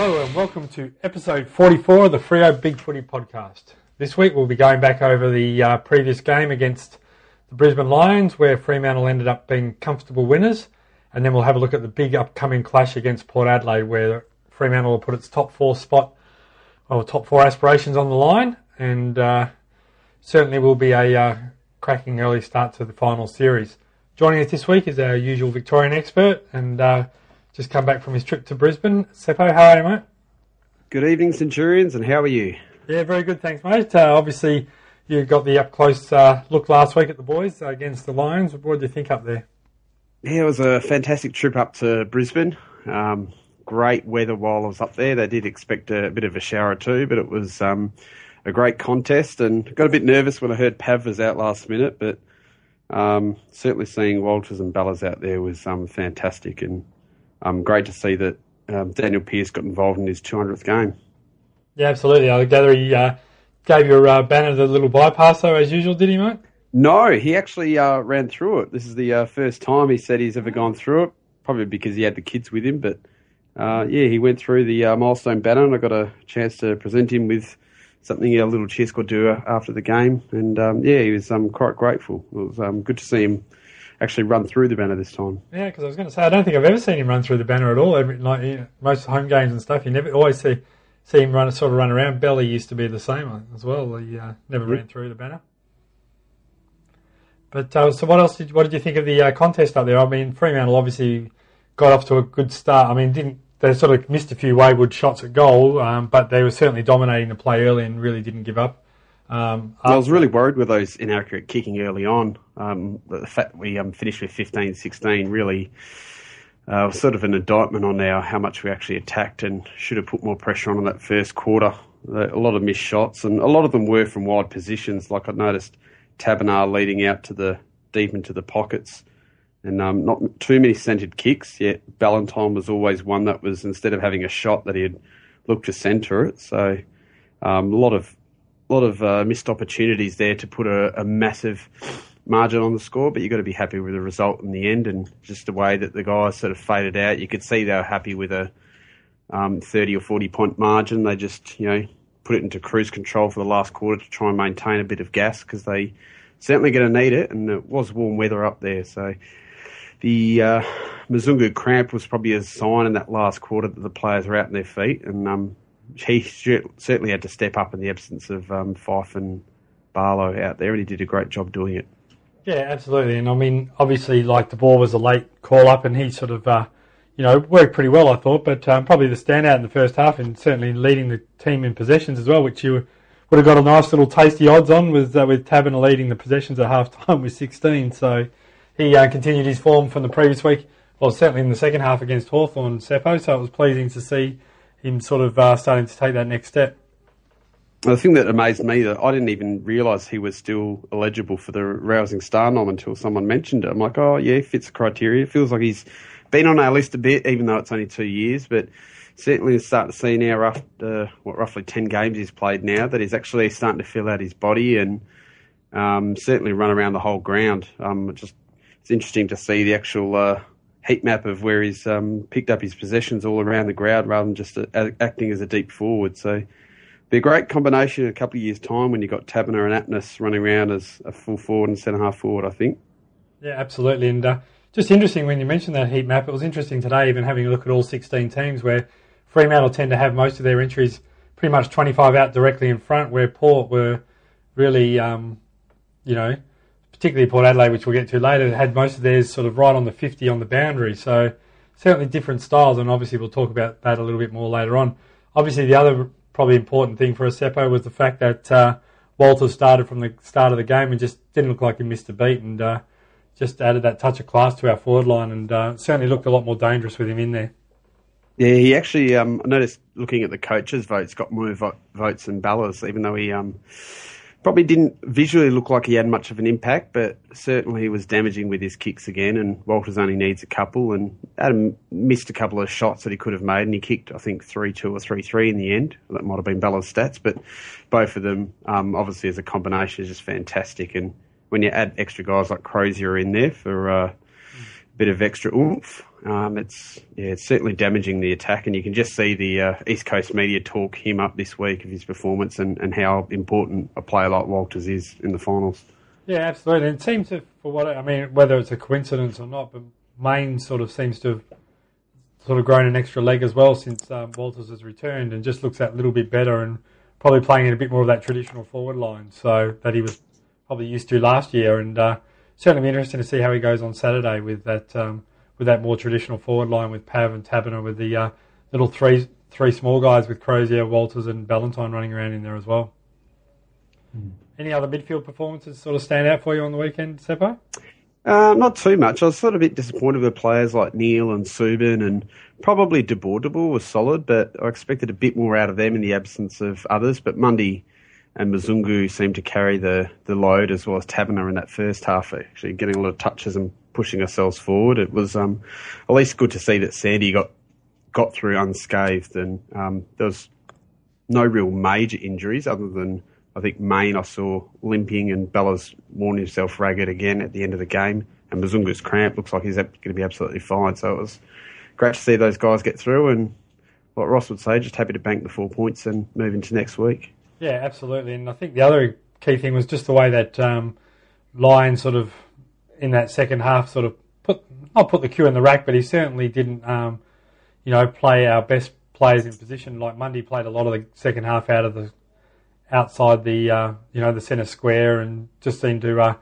Hello and welcome to episode 44 of the Freo Big Footy podcast. This week we'll be going back over the previous game against the Brisbane Lions, where Fremantle ended up being comfortable winners, and then we'll have a look at the big upcoming clash against Port Adelaide, where Fremantle will put its top four aspirations on the line, and certainly will be a cracking early start to the final series. Joining us this week is our usual Victorian expert, and just come back from his trip to Brisbane. Seppo, how are you, mate? Good evening, Centurions, and how are you? Yeah, very good, thanks, mate. Obviously, you got the up-close look last week at the boys against the Lions. What did you think up there? Yeah, it was a fantastic trip up to Brisbane. Great weather while I was up there. They did expect a bit of a shower too, but it was a great contest, and got a bit nervous when I heard Pav was out last minute, but certainly seeing Walters and Bellas out there was fantastic, and great to see that Daniel Pearce got involved in his 200th game. Yeah, absolutely. I gather he gave your banner the little bypass, though, as usual, did he, mate? No, he actually ran through it. This is the first time he said he's ever gone through it, probably because he had the kids with him. But, he went through the milestone banner, and I got a chance to present him with something a little cheer squad do after the game. And, he was quite grateful. It was good to see him actually run through the banner this time. Yeah, because I was going to say, I don't think I've ever seen him run through the banner at all. Most home games and stuff, you never always see him run around. Belly used to be the same as well. He never ran through the banner. But so what did you think of the contest up there? I mean, Fremantle obviously got off to a good start. I mean, they sort of missed a few wayward shots at goal, but they were certainly dominating the play early and really didn't give up. I was really worried with those inaccurate kicking early on. The fact we finished with 15-16 really was sort of an indictment on how much we actually attacked and should have put more pressure on in that first quarter. A lot of missed shots, and a lot of them were from wide positions. Like I noticed Tabernar leading out to deep into the pockets, and not too many centred kicks. Yet Ballantyne was always one that was, instead of having a shot, that he'd look to centre it. So a lot of missed opportunities there to put a massive margin on the score, but you've got to be happy with the result in the end, and just the way that the guys sort of faded out. You could see they were happy with a 30 or 40 point margin. They just, put it into cruise control for the last quarter to try and maintain a bit of gas, because they certainly going to need it, and it was warm weather up there. So the Mzungu cramp was probably a sign in that last quarter that the players were out on their feet, and he certainly had to step up in the absence of Fife and Barlow out there, and he did a great job doing it. Yeah, absolutely. And I mean, obviously, the ball was a late call-up, and he sort of, worked pretty well, I thought, but probably the standout in the first half, and certainly leading the team in possessions as well, which you would have got a nice little tasty odds on with Taberner leading the possessions at half-time with 16. So he continued his form from the previous week, well, certainly in the second half against Hawthorn, Seppo, so it was pleasing to see him sort of starting to take that next step. The thing that amazed me, that I didn't even realise he was still eligible for the Rousing Star nom until someone mentioned it. I'm like, oh yeah, fits the criteria. It feels like he's been on our list a bit, even though it's only 2 years, but certainly we're starting to see now after roughly 10 games he's played now, that he's actually starting to fill out his body and certainly run around the whole ground. It's interesting to see the actual heat map of where he's picked up his possessions all around the ground rather than just acting as a deep forward. So be a great combination in a couple of years' time when you've got Taberner and Atnas running around as a full forward and centre-half forward, I think. Yeah, absolutely. And just interesting when you mentioned that heat map, it was interesting today even having a look at all 16 teams where Fremantle tend to have most of their entries pretty much 25 out directly in front, where Port were really, particularly Port Adelaide, which we'll get to later, had most of theirs sort of right on the 50 on the boundary. So certainly different styles, and obviously we'll talk about that a little bit more later on. Obviously the other probably important thing for Seppo was the fact that Walters started from the start of the game and just didn't look like he missed a beat, and just added that touch of class to our forward line, and certainly looked a lot more dangerous with him in there. Yeah, he actually, I noticed looking at the coaches' votes, got more votes than Ballas, even though he probably didn't visually look like he had much of an impact, but certainly he was damaging with his kicks again, and Walters only needs a couple, and Adam missed a couple of shots that he could have made, and he kicked, I think, 3-2 or 3-3 in the end. That might have been Ballas' stats, but both of them, obviously as a combination, is just fantastic, and when you add extra guys like Crozier in there for a bit of extra oomph, It's certainly damaging the attack, and you can just see the East Coast media talk him up this week of his performance and how important a player like Walters is in the finals. Yeah, absolutely. And it seems to, whether it's a coincidence or not, but Maine sort of seems to have sort of grown an extra leg as well since Walters has returned, and just looks that little bit better and probably playing in a bit more of that traditional forward line, so that he was probably used to last year. And certainly be interesting to see how he goes on Saturday with that more traditional forward line with Pav and Tabiner, with the little three small guys with Crozier, Walters and Ballantyne running around in there as well. Any other midfield performances sort of stand out for you on the weekend, Seppo? Not too much. I was sort of a bit disappointed with players like Neil and Subin, and probably De Boer. De Boer was solid, but I expected a bit more out of them in the absence of others. But Mundy and Mzungu seemed to carry the load, as well as Tabiner in that first half, actually getting a lot of touches and pushing ourselves forward. It was at least good to see that Sandy got through unscathed, and there was no real major injuries other than, I think, Maine I saw limping, and Bella's worn himself ragged again at the end of the game, and Mzungu's cramp looks like he's going to be absolutely fine. So it was great to see those guys get through, and like Ross would say, just happy to bank the 4 points and move into next week. Yeah, absolutely. And I think the other key thing was just the way that Lyon sort of in that second half sort of not put the cue in the rack, but he certainly didn't play our best players in position. Like Mundy played a lot of the second half outside the the centre square, and just seemed to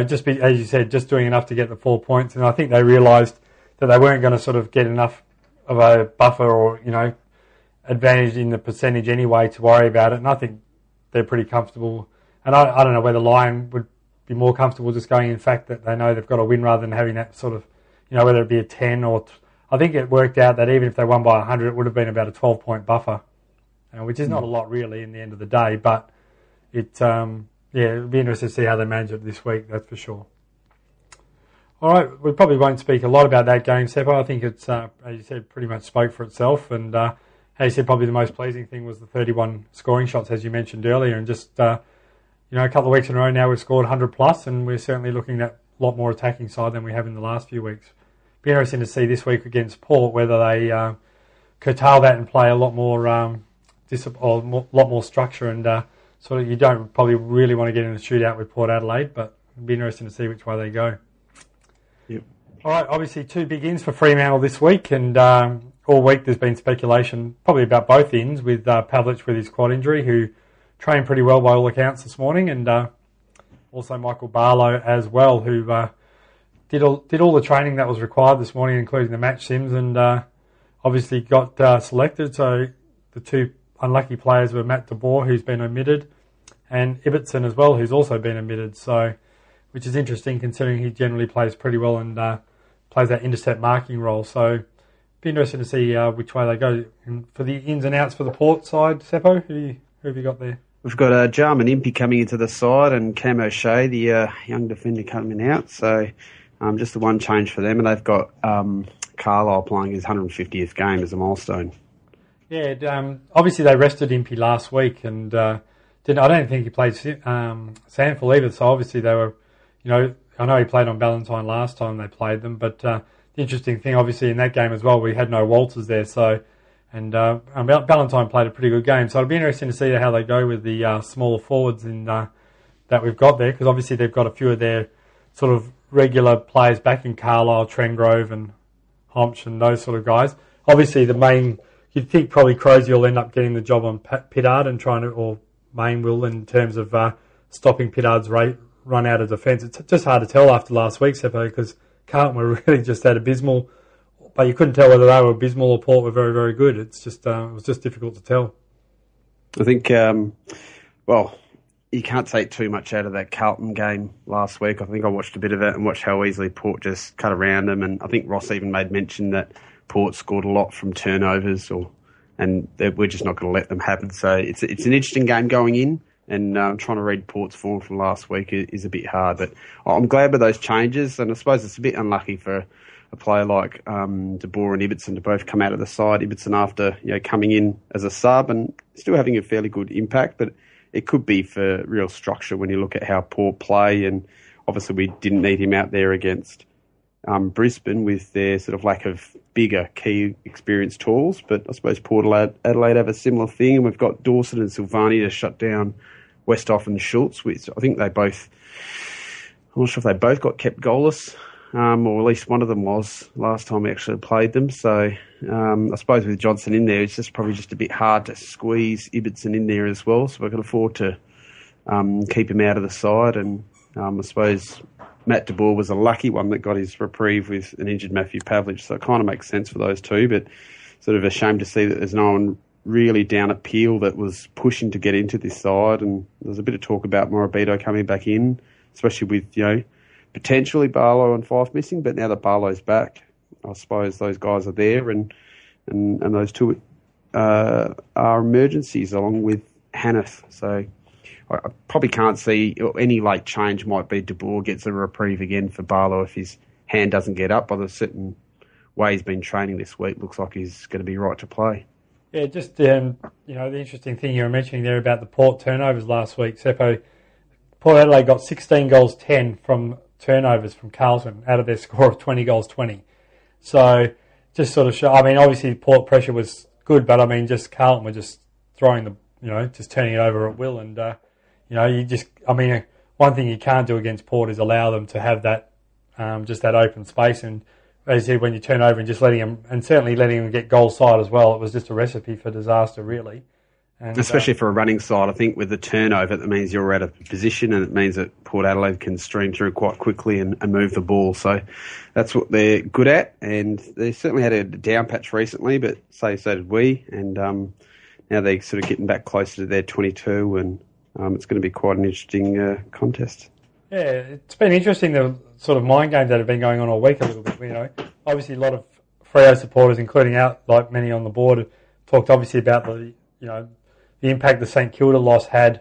just be, as you said, just doing enough to get the 4 points. And I think they realised that they weren't going to sort of get enough of a buffer or advantage in the percentage anyway to worry about it. And I think they're pretty comfortable. And I don't know whether Lyon would be more comfortable just going in fact that they know they've got to win rather than having that sort of whether it be a 10 or I think it worked out that even if they won by 100, it would have been about a 12-point buffer. Which is not a lot really in the end of the day, but it'll be interesting to see how they manage it this week, that's for sure. All right, we probably won't speak a lot about that game, Seppo. I think it's, as you said, pretty much spoke for itself, and as you said, probably the most pleasing thing was the 31 scoring shots, as you mentioned earlier, and just, a couple of weeks in a row now we've scored 100 plus, and we're certainly looking at a lot more attacking side than we have in the last few weeks. Be interesting to see this week against Port whether they curtail that and play a lot more lot more structure, and sort of you don't probably really want to get in a shootout with Port Adelaide, but it'll be interesting to see which way they go. Yep. All right, obviously 2 big ins for Fremantle this week, and all week there's been speculation probably about both ins, with Pavlich with his quad injury, who trained pretty well by all accounts this morning, and also Michael Barlow as well, who did all the training that was required this morning, including the match sims, and obviously got selected. So the 2 unlucky players were Matt De Boer, who's been omitted, and Ibbotson as well, who's also been omitted. So, which is interesting considering he generally plays pretty well and plays that intercept marking role. So, be interesting to see which way they go. And for the ins and outs for the Port side, Seppo, who have you got there? We've got Jarman Impey coming into the side, and Cam O'Shea, the young defender, coming out. So, just the one change for them, and they've got Carlisle playing his 150th game as a milestone. Yeah, obviously they rested Impey last week, and I don't think he played Sandful either. So obviously they were, I know he played on Ballantyne last time they played them, but the interesting thing, obviously in that game as well, we had no Walters there. So, and Ballantyne played a pretty good game. So it'll be interesting to see how they go with the smaller forwards that we've got there, because obviously they've got a few of their sort of regular players back in Carlisle, Trengrove and Homch and those sort of guys. Obviously the main. You'd think probably Crozier will end up getting the job on Pittard and or Maine will, in terms of stopping Pittard's run out of defence. It's just hard to tell after last week, Seppo, because Carlton were really just that abysmal, but you couldn't tell whether they were abysmal or Port were very, very good. It's just it was just difficult to tell. I think, you can't take too much out of that Carlton game last week. I think I watched a bit of it and watched how easily Port just cut around them, and I think Ross even made mention that Port scored a lot from turnovers, and we're just not going to let them happen. So it's an interesting game going in, and trying to read Port's form from last week is a bit hard. But I'm glad with those changes, and I suppose it's a bit unlucky for a player like De Boer and Ibbotson to both come out of the side. Ibbotson after coming in as a sub and still having a fairly good impact, but it could be for real structure when you look at how Port play, and obviously we didn't need him out there against Brisbane with their sort of lack of bigger key experienced tools. But I suppose Port Adelaide have a similar thing, and we've got Dawson and Silvani to shut down Westhoff and Schultz, which I think they both, I'm not sure if they both got kept goalless, or at least one of them was last time we actually played them. So I suppose with Johnson in there, it's just probably just a bit hard to squeeze Ibbotson in there as well. So we can afford to keep him out of the side. And I suppose Matt de Boer was a lucky one that got his reprieve with an injured Matthew Pavlich. So it kind of makes sense for those two, but sort of a shame to see that there's no one really down at Peel that was pushing to get into this side. And there's a bit of talk about Morabito coming back in, especially with, potentially Barlow and Fife missing, but now that Barlow's back, I suppose those guys are there, and those two are emergencies along with Hanneth. So I probably can't see any late change. Might be De Boer gets a reprieve again for Barlow if his hand doesn't get up by the certain way he's been training this week. Looks like he's going to be right to play. Yeah, just the interesting thing you were mentioning there about the Port turnovers last week, Seppo. Port Adelaide got 16 goals 10 from turnovers from Carlton out of their score of 20 goals 20. So just sort of show, obviously Port pressure was good, but just Carlton were just throwing just turning it over at will. And, one thing you can't do against Port is allow them to have that, just that open space. And as you said, when you turn over and just letting them, and certainly letting them get goal side as well, it was just a recipe for disaster, really. And, especially for a running side, I think with the turnover, that means you're out of position, and it means that Port Adelaide can stream through quite quickly and move the ball. So that's what they're good at, and they certainly had a down patch recently, but so did we. And now they're sort of getting back closer to their 22, and it's going to be quite an interesting contest. Yeah, it's been interesting, the sort of mind games that have been going on all week a little bit. Obviously a lot of Freo supporters, including like many on the board, talked obviously about the impact the St Kilda loss had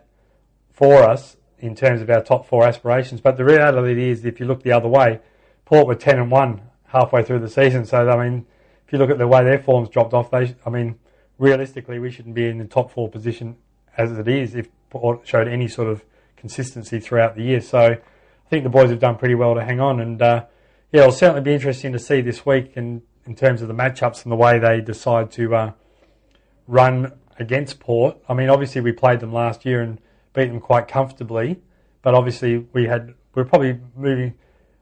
for us in terms of our top four aspirations. But the reality is, if you look the other way, Port were 10-1 halfway through the season. So, if you look at the way their form's dropped off, realistically, we shouldn't be in the top four position as it is if Port showed any sort of consistency throughout the year. So I think the boys have done pretty well to hang on. And, it'll certainly be interesting to see this week in terms of the matchups and the way they decide to run against Port. Obviously we played them last year and beat them quite comfortably, but obviously we're probably moving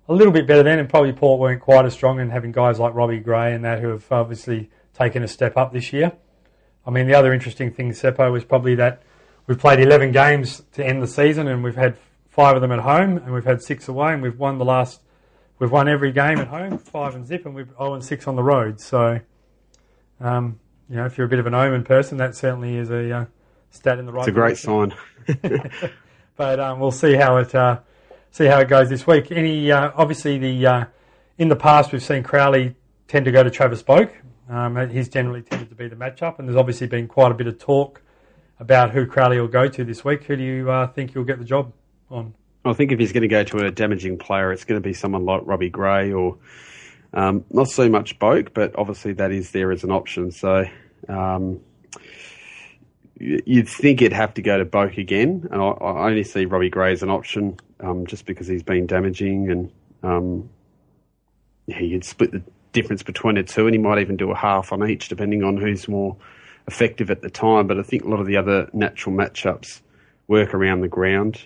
a little bit better then, and probably Port weren't quite as strong, and having guys like Robbie Gray and that who have obviously taken a step up this year. The other interesting thing, Seppo, was probably that we've played 11 games to end the season, and we've had 5 of them at home, and we've had 6 away, and we've won every game at home, 5 and zip, and we've 0-6 on the road. So, if you're a bit of an omen person, that certainly is a stat in the right direction. It's a great sign. But we'll see how it goes this week. Obviously in the past we've seen Crowley tend to go to Travis Boak. He's generally tended to be the matchup, and there's obviously been quite a bit of talk about who Crowley will go to this week. Who do you think he'll get the job on? I think if he's going to go to a damaging player, it's going to be someone like Robbie Gray or not so much Boak, but obviously that is there as an option. So you'd think it'd have to go to Boak again, and I only see Robbie Gray as an option just because he's been damaging, and you'd split the difference between the two, and he might even do a half on each depending on who's more effective at the time. But I think a lot of the other natural matchups work around the ground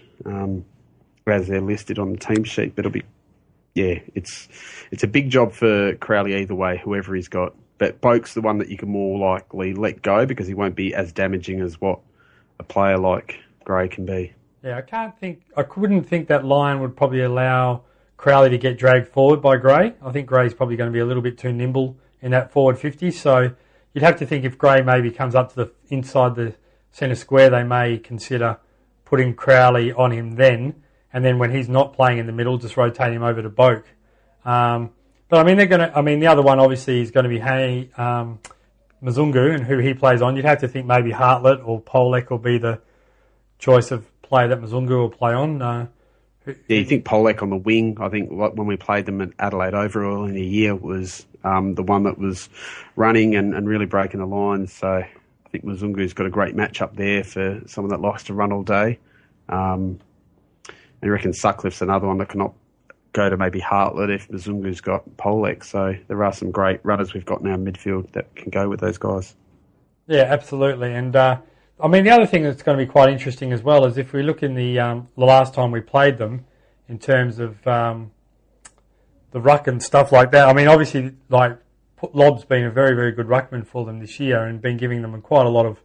as they're listed on the team sheet. But it's a big job for Crowley either way, whoever he's got. But Boak's the one that you can more likely let go because he won't be as damaging as what a player like Gray can be. Yeah, I couldn't think that line would probably allow Crowley to get dragged forward by Gray. I think Gray's probably going to be a little bit too nimble in that forward 50. So you'd have to think if Gray maybe comes up to the inside the centre square, they may consider putting Crowley on him then, and then when he's not playing in the middle, just rotate him over to Boak. But the other one obviously is going to be Mzungu and who he plays on. You'd have to think maybe Hartlett or Polek will be the choice of player that Mzungu will play on. You think Polek on the wing? I think when we played them at Adelaide overall in a year was the one that was running and really breaking the lines. So I think Mzungu's got a great match up there for someone that likes to run all day. I reckon Sutcliffe's another one that go to maybe Hartlett if Mzungu's got Polek. So there are some great runners we've got in our midfield that can go with those guys. Yeah, absolutely. And the other thing that's going to be quite interesting as well is if we look in the last time we played them in terms of the ruck and stuff like that. I mean, obviously, Lob's been a very, very good ruckman for them this year and been giving them quite a lot of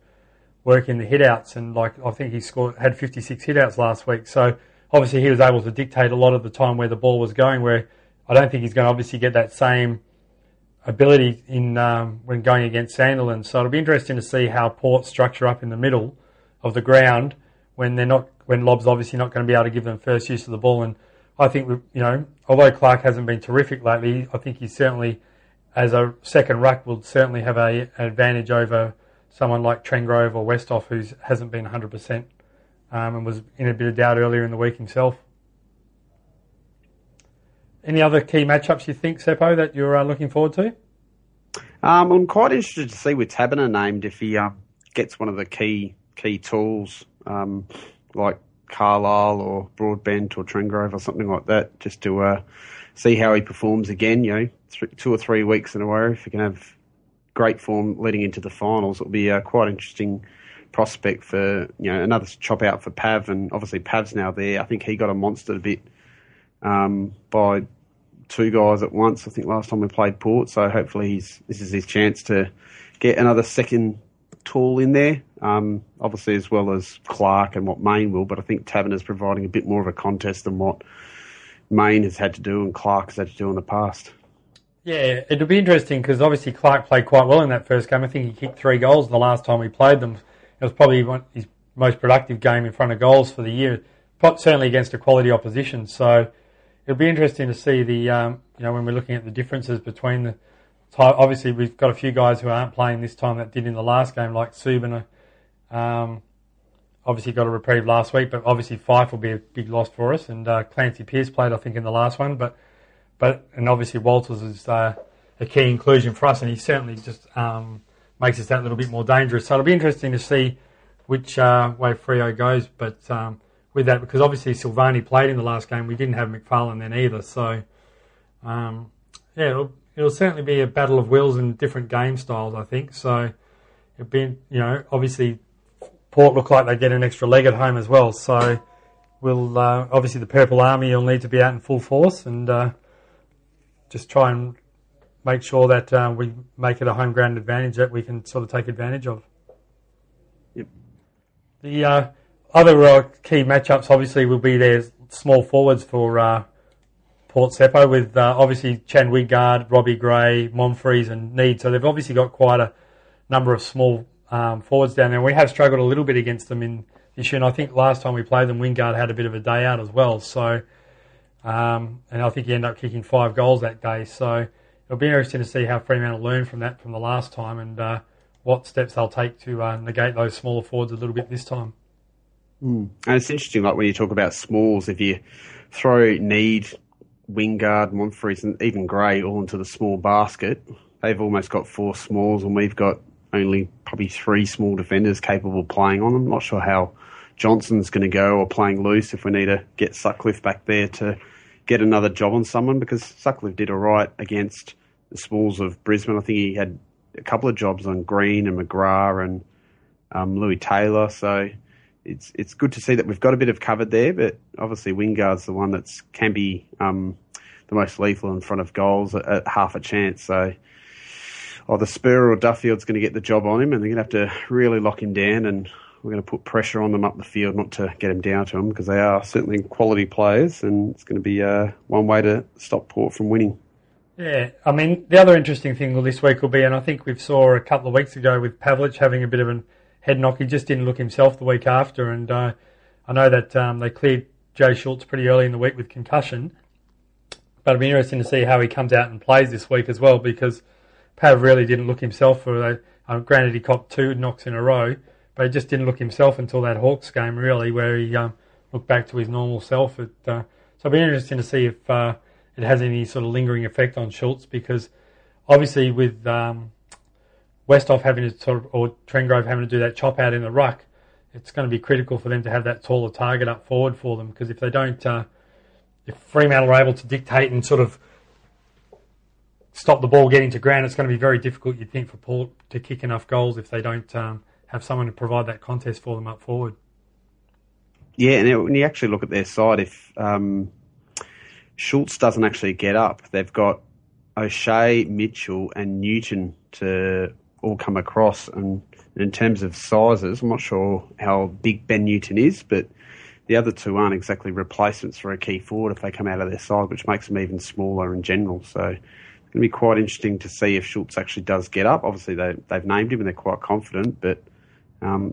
work in the hit-outs. And I think he had 56 hit-outs last week. So obviously he was able to dictate a lot of the time where the ball was going, where I don't think he's going to obviously get that same ability in when going against Sandilands. So it'll be interesting to see how Port structure up in the middle of the ground when Lob's obviously not going to be able to give them first use of the ball. And I think, although Clark hasn't been terrific lately, I think he certainly, as a second ruck, will certainly have an advantage over someone like Trengrove or Westhoff, who hasn't been 100% and was in a bit of doubt earlier in the week himself. Any other key matchups you think, Seppo, that you're looking forward to? I'm quite interested to see with Taberner named if he gets one of the key tools like Carlisle or Broadbent or Trengrove or something like that, just to see how he performs again. 2 or 3 weeks in a row. If he can have great form leading into the finals, it'll be a quite interesting prospect for another chop out for Pav. And obviously Pav's now there. I think he got a monstered a bit by 2 guys at once, I think, last time we played Port. So hopefully this is his chance to get another second tool in there, obviously as well as Clark and what Main will. But I think Taverner's providing a bit more of a contest than what Main has had to do and Clark has had to do in the past. Yeah, it'll be interesting because obviously Clark played quite well in that first game. I think he kicked 3 goals the last time we played them. It was probably his most productive game in front of goals for the year, certainly against a quality opposition. So it'll be interesting to see when we're looking at the differences between the type. Obviously, we've got a few guys who aren't playing this time that did in the last game, like Subin. Obviously got a reprieve last week, but obviously Fife will be a big loss for us. And Clancy Pearce played, I think, in the last one, and obviously Walters is a key inclusion for us, and he certainly just makes us that little bit more dangerous. So it'll be interesting to see which way Freo goes. But with that, because obviously Silvani played in the last game, we didn't have McFarlane then either. So it'll certainly be a battle of wills and different game styles, I think. So it'll be, obviously Port look like they get an extra leg at home as well. So we'll obviously the Purple Army will need to be out in full force and just try and make sure that we make it a home ground advantage that we can sort of take advantage of. Yep. The other key matchups obviously will be their small forwards for Port Seppo with obviously Chan Wigard, Robbie Gray, Monfries and Need. So they've obviously got quite a number of small forwards down there. We have struggled a little bit against them in this year, and I think last time we played them, Wingard had a bit of a day out as well. So, and I think he ended up kicking 5 goals that day. So it'll be interesting to see how Fremantle learn from that from the last time and what steps they'll take to negate those smaller forwards a little bit this time. And it's interesting, like when you talk about smalls, if you throw Need, Wingard, Monfries and even Gray all into the small basket, they've almost got 4 smalls and we've got only probably 3 small defenders capable of playing on them. Not sure how Johnson's going to go or playing loose if we need to get Sutcliffe back there to get another job on someone, because Sutcliffe did all right against the smalls of Brisbane. I think he had a couple of jobs on Green and McGrath and Louis Taylor. So it's good to see that we've got a bit of covered there, but obviously Wingard's the one that can be the most lethal in front of goals at half a chance. So either Spur or Duffield's going to get the job on him, and they're going to have to really lock him down, and we're going to put pressure on them up the field, not to get him down to them, because they are certainly quality players, and it's going to be one way to stop Port from winning. Yeah, I mean, the other interesting thing this week will be, and I think we saw a couple of weeks ago with Pavlich having a bit of a head knock. He just didn't look himself the week after, and I know that they cleared Jay Schultz pretty early in the week with concussion, but it'll be interesting to see how he comes out and plays this week as well, because Pav really didn't look himself for granted he copped 2 knocks in a row, but he just didn't look himself until that Hawks game, really, where he looked back to his normal self. So it'll be interesting to see if it has any sort of lingering effect on Schultz, because obviously with Westhoff having to or Trengrove having to do that chop out in the ruck, it's going to be critical for them to have that taller target up forward for them, because if they don't if Fremantle are able to dictate and sort of stop the ball getting to ground, it's going to be very difficult, you'd think, for Port to kick enough goals if they don't have someone to provide that contest for them up forward. Yeah, and when you actually look at their side, if Schultz doesn't actually get up, they've got O'Shea, Mitchell and Newton to all come across. And in terms of sizes, I'm not sure how big Ben Newton is, but the other two aren't exactly replacements for a key forward if they come out of their side, which makes them even smaller in general. So it's going to be quite interesting to see if Schultz actually does get up. Obviously, they've named him and they're quite confident, but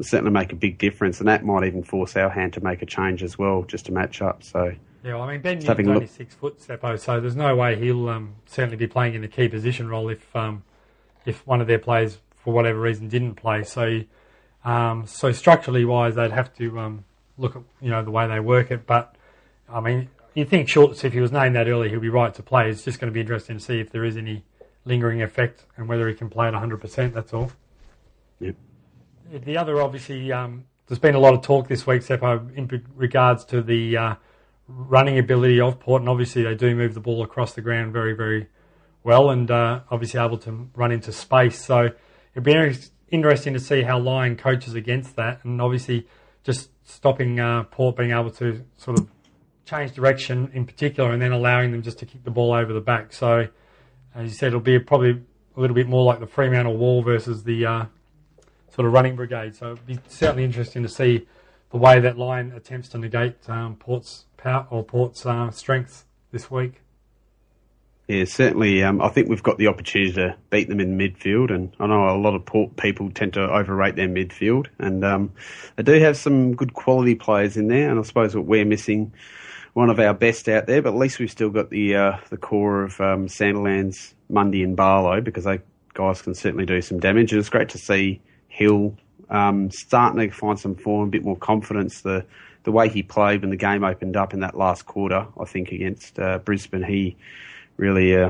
certainly make a big difference. And that might even force our hand to make a change as well, just to match up. So yeah, well, I mean, Ben Newton's only 6 foot, Seppo, so there's no way he'll certainly be playing in the key position role if one of their players, for whatever reason, didn't play. So structurally wise, they'd have to look at the way they work it. But I mean, you think Schultz, if he was named that early, he'll be right to play. It's just going to be interesting to see if there is any lingering effect and whether he can play at 100%. That's all. Yep. The other, obviously, there's been a lot of talk this week, Seppo, in regards to the running ability of Port, and obviously they do move the ball across the ground very, very well, and obviously able to run into space. So it'd be interesting to see how Lyon coaches against that, and obviously just stopping Port being able to sort of change direction in particular, and then allowing them just to kick the ball over the back. So, as you said, it'll be probably a little bit more like the Fremantle wall versus the sort of running brigade. So it'd be certainly interesting to see the way that Lyon attempts to negate Port's power or Port's strengths this week. Yeah, certainly. I think we've got the opportunity to beat them in midfield, and I know a lot of Port people tend to overrate their midfield, and they do have some good quality players in there. And I suppose what we're missing, one of our best out there, but at least we've still got the core of Sandilands, Mundy, and Barlow, because they guys can certainly do some damage. And it's great to see Hill starting to find some form, a bit more confidence. The way he played when the game opened up in that last quarter, I think against Brisbane, he really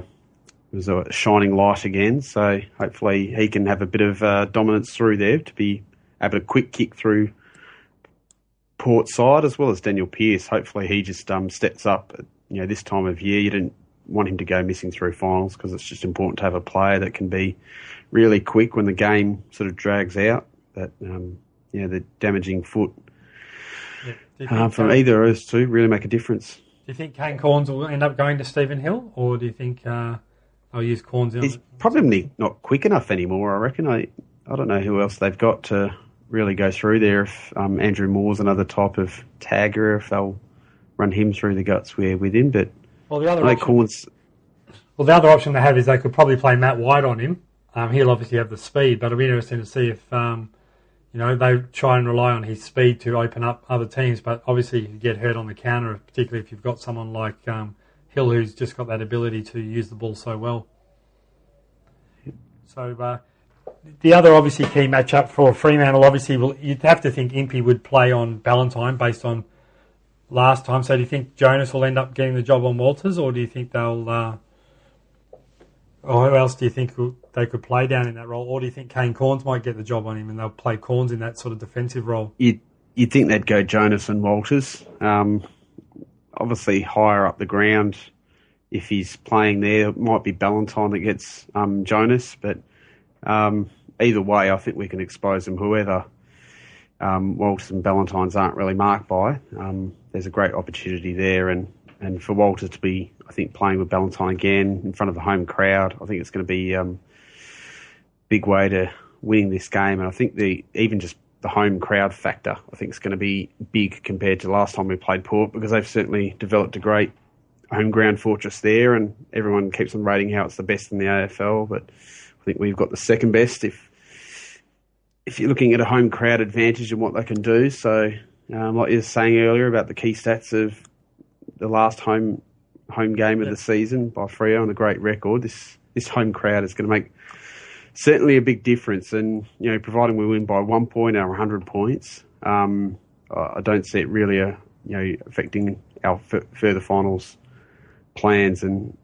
was a shining light again. So hopefully he can have a bit of dominance through there to be able to quick kick through Port side, as well as Daniel Pearce. Hopefully he just steps up. This time of year, you didn't want him to go missing through finals, because it's just important to have a player that can be really quick when the game sort of drags out. That the damaging foot from either of those two really make a difference. Do you think Kane Corns will end up going to Stephen Hill, or do you think they'll use Corns? He's probably not quick enough anymore, I reckon. I don't know who else they've got to really go through there. If Andrew Moore's another type of tagger, if they'll run him through the guts with him. But the other option they have is they could probably play Matt White on him. He'll obviously have the speed, but it'll be interesting to see if they try and rely on his speed to open up other teams. But obviously, you get hurt on the counter, particularly if you've got someone like Hill, who's just got that ability to use the ball so well. So the other obviously key matchup for Fremantle, obviously, you'd have to think Impey would play on Ballantyne based on last time. So do you think Jonas will end up getting the job on Walters, or do you think they'll... or who else do you think they could play down in that role? Or do you think Kane Corns might get the job on him and they'll play Corns in that sort of defensive role? You'd think they'd go Jonas and Walters. Obviously, higher up the ground, if he's playing there, it might be Ballantyne that gets Jonas. But either way, I think we can expose them. Whoever Walters and Ballantynes aren't really marked by, there's a great opportunity there. And for Walters to be, I think, playing with Ballantyne again in front of the home crowd, I think it's going to be a big way to winning this game. And I think even just the home crowd factor, I think it's going to be big compared to last time we played Port, because they've certainly developed a great home ground fortress there, and everyone keeps on rating how it's the best in the AFL. But I think we've got the second best if you're looking at a home crowd advantage and what they can do. So like you were saying earlier about the key stats of the last home game of the season by Freo and a great record, this home crowd is going to make certainly a big difference. And providing we win by 1 point or 100 points, I don't see it really affecting our further finals plans. And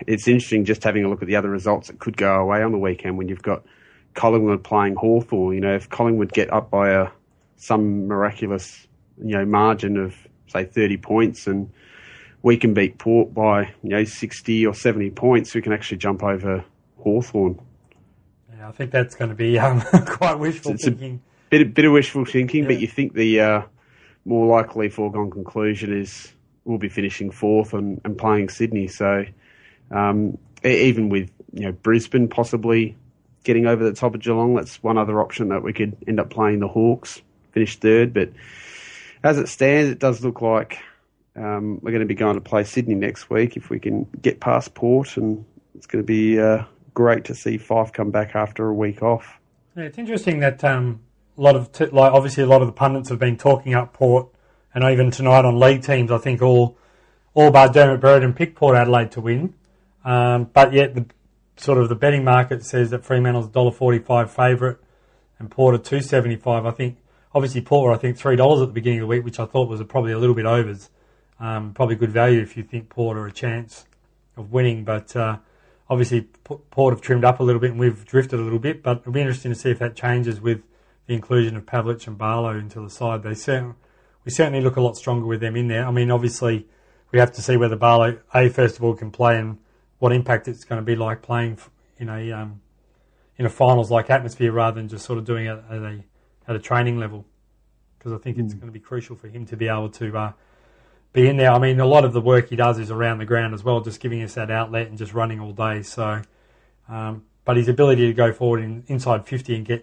it's interesting just having a look at the other results that could go away on the weekend when you've got Collingwood playing Hawthorn. If Collingwood get up by some miraculous margin of say 30 points, and we can beat Port by 60 or 70 points, we can actually jump over Hawthorn. Yeah, I think that's going to be quite wishful thinking. A bit of wishful thinking, Yeah. but you think the more likely foregone conclusion is we'll be finishing fourth and playing Sydney. So even with Brisbane possibly getting over the top of Geelong, that's one other option that we could end up playing the Hawks, finish third. But as it stands, it does look like we're going to be going to play Sydney next week if we can get past Port, and it's going to be great to see Fife come back after a week off. Yeah, it's interesting that obviously a lot of the pundits have been talking up Port, and even tonight on league teams, I think all bar Dermot Brereton picked Port Adelaide to win, but yet the betting market says that Fremantle's $1.45 favourite and Port are $2.75. I think obviously Port were $3 at the beginning of the week, which I thought was probably a little bit overs. Probably good value if you think Port are a chance of winning, but obviously Port have trimmed up a little bit and we've drifted a little bit, but it'll be interesting to see if that changes with the inclusion of Pavlich and Barlow into the side. We certainly look a lot stronger with them in there. I mean, obviously we have to see whether Barlow, first of all, can play and what impact it's going to be like playing in a finals-like atmosphere rather than just sort of doing it at a training level, because I think it's going to be crucial for him to be able to be in there. I mean, a lot of the work he does is around the ground as well, just giving us that outlet and just running all day. So, but his ability to go forward inside 50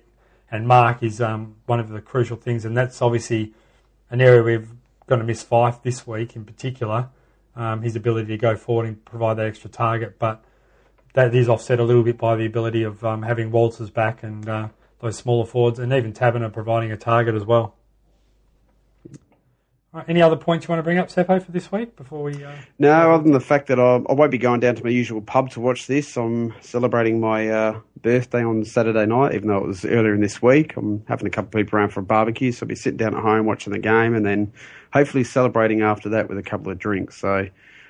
and mark is one of the crucial things, and that's obviously an area we're going to miss Fife this week in particular. His ability to go forward and provide that extra target, but that is offset a little bit by the ability of having Walters back and those smaller forwards, and even Taberner providing a target as well. All right, any other points you want to bring up, Seppo, for this week before we... No, other than the fact that I won't be going down to my usual pub to watch this. I'm celebrating my birthday on Saturday night, even though it was earlier in this week. I'm having a couple of people around for a barbecue, so I'll be sitting down at home watching the game and then hopefully celebrating after that with a couple of drinks. So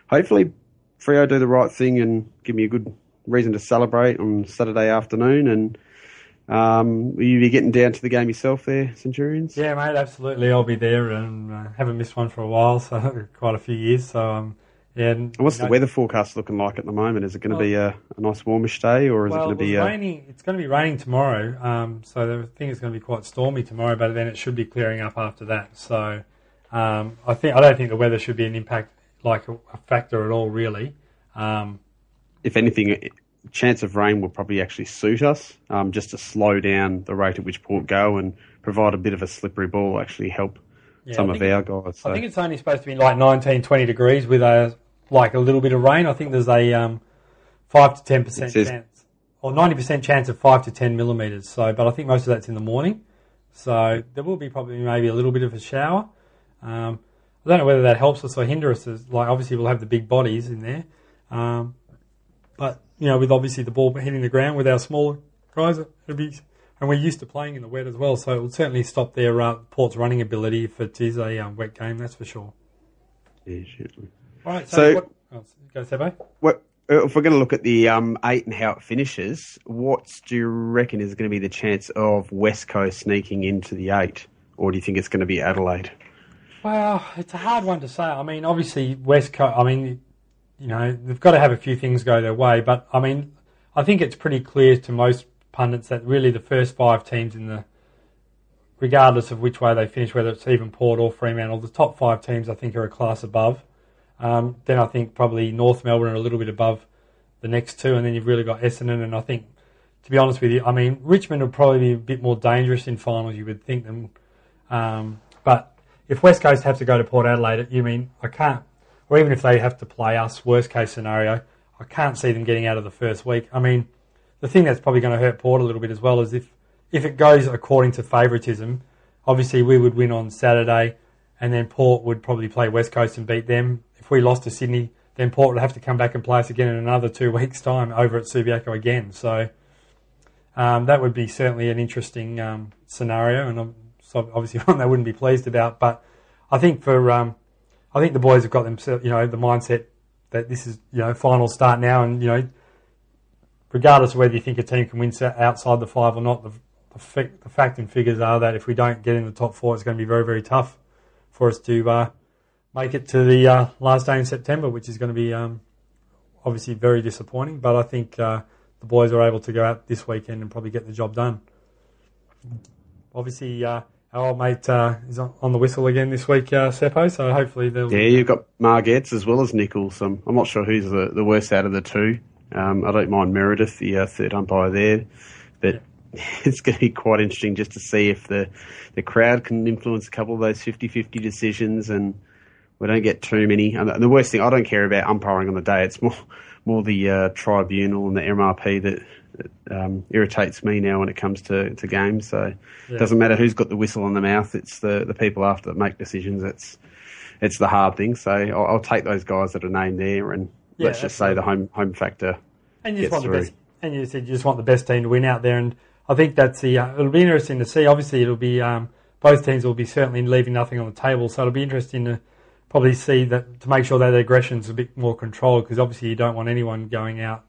hopefully Freo do the right thing and give me a good reason to celebrate on Saturday afternoon. And will you be getting down to the game yourself there, Centurions? Yeah, mate, absolutely. I'll be there and haven't missed one for a while, so quite a few years. So, yeah. And what's the weather forecast looking like at the moment? Is it going to be a nice warmish day, or is it going to be raining? It's going to be raining tomorrow, so I think it's going to be quite stormy tomorrow, but then it should be clearing up after that. So, I don't think the weather should be an impact, like a factor at all, really. If anything, chance of rain will probably actually suit us, just to slow down the rate at which Port go and provide a bit of a slippery ball, actually help some of our guys. So. I think it's only supposed to be like 19, 20 degrees with a little bit of rain. I think there's a 5 to 10% chance, or 90% chance of 5 to 10 millimetres. So, but I think most of that's in the morning. So there will be probably maybe a little bit of a shower. I don't know whether that helps us or hinders us. Like obviously we'll have the big bodies in there, but with obviously the ball hitting the ground with our smaller guys, and we're used to playing in the wet as well, so it will certainly stop their Port's running ability if it is a wet game, that's for sure. Yeah, certainly. All right, so go Sebo. If we're going to look at the 8 and how it finishes, what do you reckon is going to be the chance of West Coast sneaking into the 8, or do you think it's going to be Adelaide? Well, it's a hard one to say. I mean, obviously West Coast, they've got to have a few things go their way, but I mean, I think it's pretty clear to most pundits that really the first 5 teams regardless of which way they finish, whether it's even Port or Fremantle, the top 5 teams I think are a class above. Then I think probably North Melbourne are a little bit above the next 2, and then you've really got Essendon, and I think, to be honest with you, I mean, Richmond will probably be a bit more dangerous in finals, you would think them. But if West Coast have to go to Port Adelaide, I can't, or even if they have to play us, worst case scenario, I can't see them getting out of the first week. I mean, the thing that's probably going to hurt Port a little bit as well is if it goes according to favouritism, obviously we would win on Saturday, and then Port would probably play West Coast and beat them. If we lost to Sydney, then Port would have to come back and play us again in another 2 weeks' time over at Subiaco again. So that would be certainly an interesting scenario, and so obviously one they wouldn't be pleased about. But I think I think the boys have got themselves, the mindset that this is, final start now, and regardless of whether you think a team can win outside the 5 or not, the fact and figures are that if we don't get in the top 4, it's going to be very, very tough for us to make it to the last day in September, which is going to be obviously very disappointing. But I think the boys are able to go out this weekend and probably get the job done. Obviously, our old mate is on the whistle again this week, Seppo, so hopefully they'll... Yeah, you've got Margetts as well as Nichols. I'm not sure who's the worst out of the two. I don't mind Meredith, the third umpire there, but it's going to be quite interesting just to see if the crowd can influence a couple of those 50-50 decisions and we don't get too many. And the worst thing, I don't care about umpiring on the day. It's more the tribunal and the MRP that irritates me now when it comes to games. So it doesn't matter who's got the whistle on the mouth. It's the people after that make decisions. It's the hard thing. So I'll take those guys that are named there, and let's just say the home factor and you gets just want through. The best, and you said you just want the best team to win out there, and I think that's it'll be interesting to see. Obviously, it'll be both teams will be certainly leaving nothing on the table, so it'll be interesting to probably see that, to make sure that the aggression's a bit more controlled, because obviously you don't want anyone going out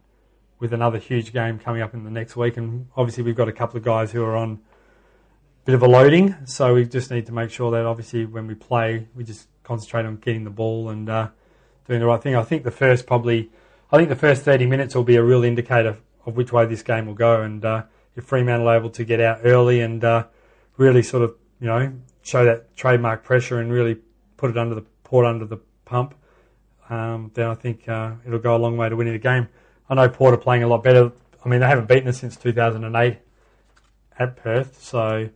with another huge game coming up in the next week. And obviously we've got a couple of guys who are on a bit of a loading, so we just need to make sure that obviously when we play, we just concentrate on getting the ball and doing the right thing. I think the first 30 minutes will be a real indicator of which way this game will go. And if Fremantle are able to get out early and really sort of, show that trademark pressure and really put it under the pump, then I think it'll go a long way to winning the game. I know Port are playing a lot better. I mean, they haven't beaten us since 2008 at Perth. So,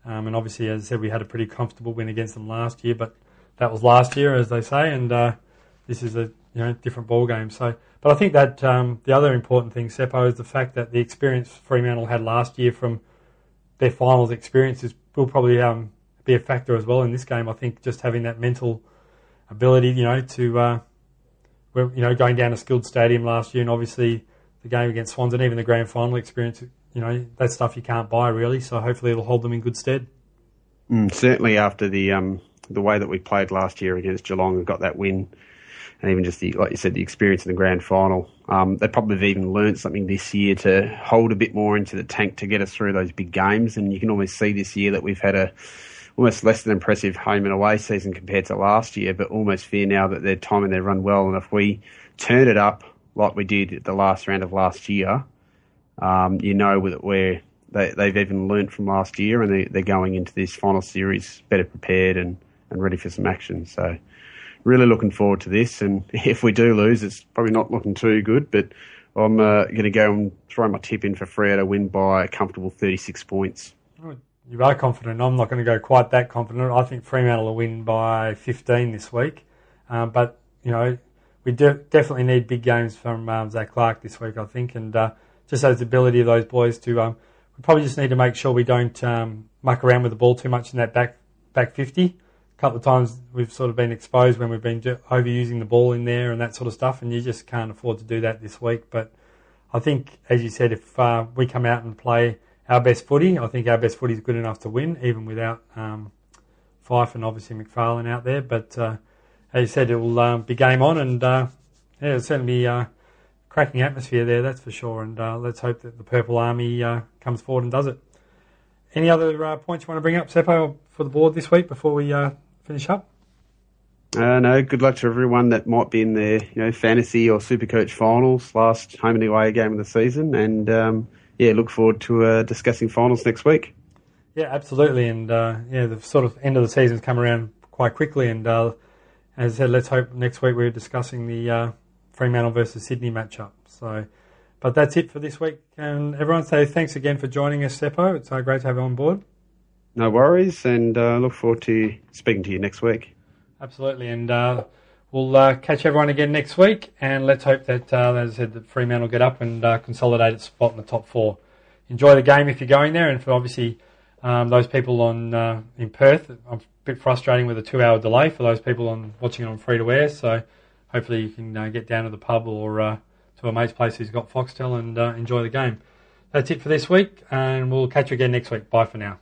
and obviously, as I said, we had a pretty comfortable win against them last year, but that was last year, as they say, and this is a different ball game. So, but I think that the other important thing, Seppo, is the fact that the experience Fremantle had last year from their finals experiences will probably be a factor as well in this game. I think just having that mental ability, to going down to Skilled Stadium last year, and obviously the game against Swans and even the grand final experience, that stuff you can't buy really. So hopefully it'll hold them in good stead. Certainly after the way that we played last year against Geelong and got that win, and even just like you said, the experience in the grand final, they probably have even learnt something this year to hold a bit more into the tank to get us through those big games. And you can almost see this year that we've had almost less than impressive home and away season compared to last year, but almost fear now that they're timing their run well. And if we turn it up like we did at the last round of last year, that they've even learnt from last year, and they're going into this final series better prepared and ready for some action. So really looking forward to this. And if we do lose, it's probably not looking too good, but I'm going to go and throw my tip in for Freo to win by a comfortable 36 points. You are confident. I'm not going to go quite that confident. I think Fremantle will win by 15 this week. But, we definitely need big games from Zach Clark this week, I think. And just as the ability of those boys to... we probably just need to make sure we don't muck around with the ball too much in that back 50. A couple of times we've sort of been exposed when we've been overusing the ball in there and that sort of stuff, and you just can't afford to do that this week. But I think, as you said, if we come out and play our best footy, I think our best footy is good enough to win, even without Fife and obviously McFarlane out there. But as you said, it will be game on, and it'll certainly be a cracking atmosphere there, that's for sure. And let's hope that the Purple Army comes forward and does it. Any other points you want to bring up, Seppo, for the board this week before we finish up? No, good luck to everyone that might be in their fantasy or Supercoach finals, last home and away game of the season, and look forward to discussing finals next week. Yeah, absolutely, and the sort of end of the season's come around quite quickly, and as I said, let's hope next week we're discussing the Fremantle versus Sydney matchup. So, but that's it for this week, and everyone say thanks again for joining us, Seppo. It's great to have you on board. No worries, and look forward to speaking to you next week. Absolutely, and we'll catch everyone again next week, and let's hope that, as I said, that Fremantle will get up and consolidate its spot in the top four. Enjoy the game if you're going there, and for obviously those people in Perth, it's a bit frustrating with a 2-hour delay for those people watching it on free-to-air, so hopefully you can get down to the pub or to a mate's place who's got Foxtel and enjoy the game. That's it for this week, and we'll catch you again next week. Bye for now.